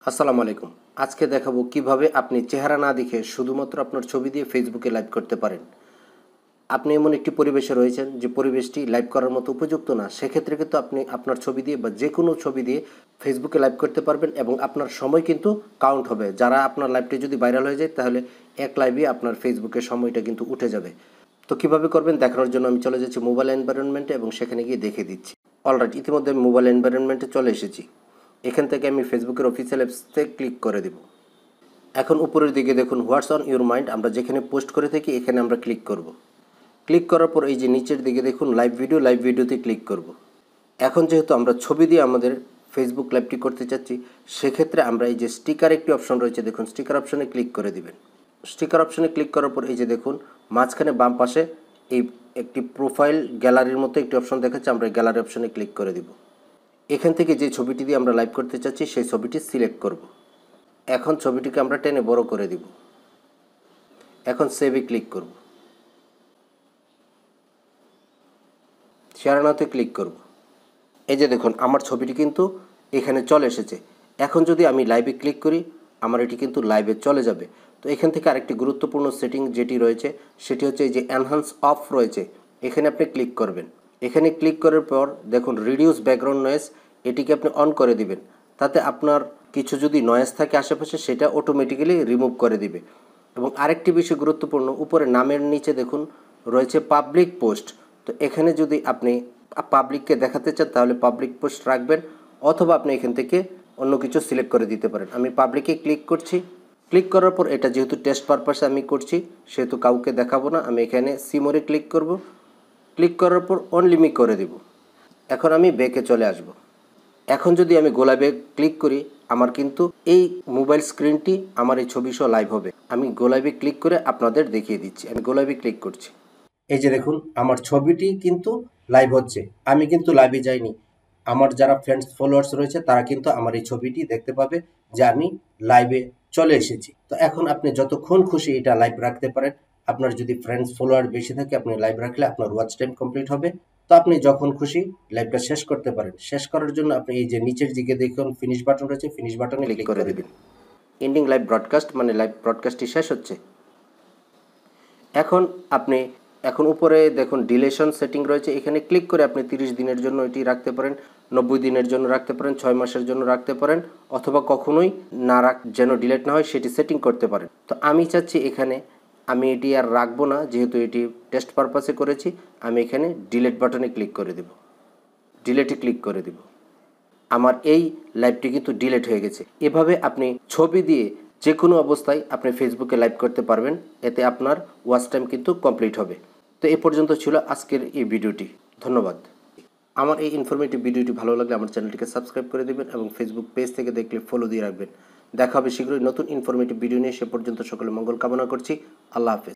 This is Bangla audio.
আসসালামু আলাইকুম। আজকে দেখাবো কিভাবে আপনি চেহারা না দেখে শুধুমাত্র আপনার ছবি দিয়ে ফেসবুকে লাইভ করতে পারেন। আপনি এমন একটি পরিবেশে রয়েছেন যে পরিবেশটি লাইভ করার মতো উপযুক্ত না, সেক্ষেত্রে কিন্তু আপনি আপনার ছবি দিয়ে বা যে কোনো ছবি দিয়ে ফেসবুকে লাইভ করতে পারবেন এবং আপনার সময় কিন্তু কাউন্ট হবে। যারা আপনার লাইভটি যদি ভাইরাল হয়ে যায় তাহলে এক লাইভে আপনার ফেসবুকের সময়টা কিন্তু উঠে যাবে। তো কিভাবে করবেন দেখানোর জন্য আমি চলে যাচ্ছি মোবাইল এনভায়রনমেন্টে এবং সেখানে গিয়ে দেখে দিচ্ছি। অলরাইট, ইতিমধ্যে আমি মোবাইল এনভায়রনমেন্টে চলে এসেছি। এখান থেকে আমি ফেসবুকের অফিসিয়াল অ্যাপসতে ক্লিক করে দেব। এখন উপরের দিকে দেখুন হোয়াটস অন ইউর মাইন্ড, আমরা যেখানে পোস্ট করে থাকি এখানে আমরা ক্লিক করব। ক্লিক করার পর এই যে নিচের দিকে দেখুন লাইভ ভিডিওতে ক্লিক করব। এখন যেহেতু আমরা ছবি দিয়ে আমাদের ফেসবুক লাইভটি করতে চাচ্ছি, সেক্ষেত্রে আমরা এই যে স্টিকার একটি অপশন রয়েছে দেখুন, স্টিকার অপশনে ক্লিক করে দিবেন। স্টিকার অপশনে ক্লিক করার পর এই যে দেখুন মাঝখানে বাম পাশে এই একটি প্রোফাইল গ্যালারির মতো একটি অপশন দেখাচ্ছে, আমরা গ্যালারি অপশনে ক্লিক করে দিব। এখান থেকে যে ছবিটি দিয়ে আমরা লাইভ করতে চাচ্ছি সেই ছবিটি সিলেক্ট করব। এখন ছবিটিকে আমরা টেনে বড় করে দিব। এখন সেভে ক্লিক করব, শেয়ার নাওতে ক্লিক করব। এই যে দেখুন আমার ছবিটি কিন্তু এখানে চলে এসেছে। এখন যদি আমি লাইভে ক্লিক করি আমার এটি কিন্তু লাইভে চলে যাবে। তো এখান থেকে আরেকটি গুরুত্বপূর্ণ সেটিং যেটি রয়েছে সেটি হচ্ছে এই যে এনহান্স অফ রয়েছে, এখানে আপনি ক্লিক করবেন। এখানে ক্লিক করার পর দেখুন রিডিউস ব্যাকগ্রাউন্ড নয়েজ, এটিকে আপনি অন করে দিবেন। তাতে আপনার কিছু যদি নয়েজ থাকে আশেপাশে সেটা অটোমেটিক্যালি রিমুভ করে দিবে। এবং আরেকটি বিষয় গুরুত্বপূর্ণ, উপরে নামের নিচে দেখুন রয়েছে পাবলিক পোস্ট। তো এখানে যদি আপনি পাবলিককে দেখাতে চান তাহলে পাবলিক পোস্ট রাখবেন, অথবা আপনি এখান থেকে অন্য কিছু সিলেক্ট করে দিতে পারেন। আমি পাবলিকে ক্লিক করছি। ক্লিক করার পর এটা যেহেতু টেস্ট পারপাসে আমি করছি সেহেতু কাউকে দেখাবো না, আমি এখানে সিমোরে ক্লিক করব। ক্লিক করার পর অনলি মি করে দেব। এখন আমি ব্যাকে চলে আসব। এখন যদি আমি গোলাপে ক্লিক করি আমার কিন্তু এই মোবাইল স্ক্রিনটি আমার এই ছবি সহ লাইভ হবে। আমি গোলাপে ক্লিক করে আপনাদের দেখিয়ে দিচ্ছি। আমি গোলাপে ক্লিক করছি। এই যে দেখুন আমার ছবিটি কিন্তু লাইভ হচ্ছে, আমি কিন্তু লাইভে যাইনি। আমার যারা ফ্রেন্ডস ফলোয়ার্স রয়েছে তারা কিন্তু আমার এই ছবিটি দেখতে পাবে যে আমি লাইভে চলে এসেছি। তো এখন আপনি যতক্ষণ খুশি এটা লাইভ রাখতে পারেন। আপনার যদি ফ্রেন্ডস ফলোয়ার বেশি থাকে আপনি লাইভ রাখলে আপনার ওয়াচ টাইম কমপ্লিট হবে। তো আপনি যখন খুশি লাইভটা শেষ করতে পারেন। শেষ করার জন্য আপনি এই যে নিচের দিকে দেখুন ফিনিশ বাটন রয়েছে, ফিনিশ বাটনে ক্লিক করে দেবেন। এন্ডিং লাইভ ব্রডকাস্ট মানে লাইভ ব্রডকাস্টটি শেষ হচ্ছে। এখন আপনি উপরে দেখুন ডিলেশন সেটিং রয়েছে, এখানে ক্লিক করে আপনি 30 দিনের জন্য এটি রাখতে পারেন, 90 দিনের জন্য রাখতে পারেন, 6 মাসের জন্য রাখতে পারেন, অথবা কখনোই না যেন ডিলেট না হয় সেটি সেটিং করতে পারেন। তো আমি চাচ্ছি এখানে আমি এটি আর রাখবো না, যেহেতু এটি টেস্ট পারপাসে করেছি। আমি এখানে ডিলেট বাটনে ক্লিক করে দেব, ডিলেটে ক্লিক করে দেব। আমার এই লাইভটি কিন্তু ডিলেট হয়ে গেছে। এভাবে আপনি ছবি দিয়ে যে কোনো অবস্থায় আপনি ফেসবুকে লাইভ করতে পারবেন, এতে আপনার ওয়াচ টাইম কিন্তু কমপ্লিট হবে। তো এ পর্যন্ত ছিল আজকের এই ভিডিওটি। ধন্যবাদ। আমার এই ইনফরমেটিভ ভিডিওটি ভালো লাগলে আমার চ্যানেলটিকে সাবস্ক্রাইব করে দেবেন এবং ফেসবুক পেজ থেকে দেখলে ফলো দিয়ে রাখবেন। দেখা হবে শীঘ্রই নতুন ইনফরমেটিভ ভিডিও নিয়ে। সে পর্যন্ত সকলে মঙ্গল কামনা করছি। আল্লাহ হাফেজ।